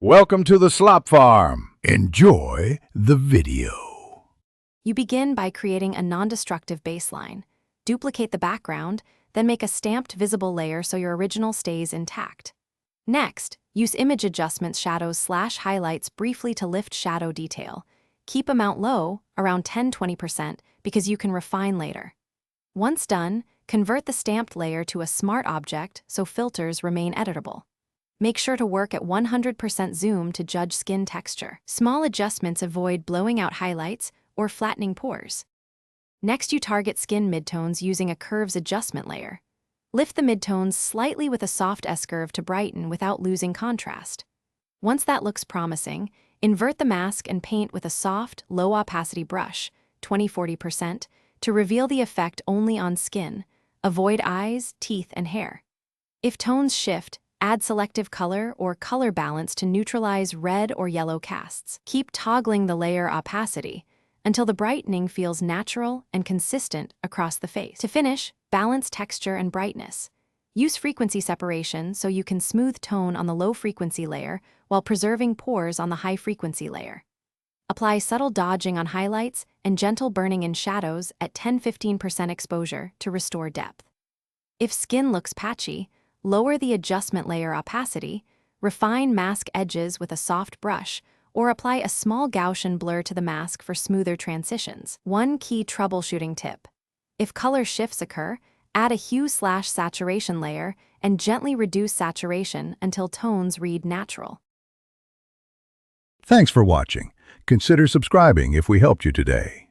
Welcome to the Slop Farm. Enjoy the video. You begin by creating a non-destructive baseline. Duplicate the background, then make a stamped visible layer so your original stays intact. Next, use image adjustments shadows/highlights briefly to lift shadow detail. Keep amount low, around 10–20%, because you can refine later. Once done, convert the stamped layer to a smart object so filters remain editable. Make sure to work at 100% zoom to judge skin texture. Small adjustments avoid blowing out highlights or flattening pores. Next, you target skin midtones using a curves adjustment layer. Lift the midtones slightly with a soft S-curve to brighten without losing contrast. Once that looks promising, invert the mask and paint with a soft, low-opacity brush, 20–40%, to reveal the effect only on skin. Avoid eyes, teeth, and hair. If tones shift, add selective color or color balance to neutralize red or yellow casts. Keep toggling the layer opacity until the brightening feels natural and consistent across the face. To finish, balance texture and brightness. Use frequency separation so you can smooth tone on the low-frequency layer while preserving pores on the high-frequency layer. Apply subtle dodging on highlights and gentle burning in shadows at 10–15% exposure to restore depth. If skin looks patchy, lower the adjustment layer opacity, refine mask edges with a soft brush, or apply a small Gaussian blur to the mask for smoother transitions. One key troubleshooting tip: if color shifts occur, add a hue/saturation layer and gently reduce saturation until tones read natural. Thanks for watching. Consider subscribing if we helped you today.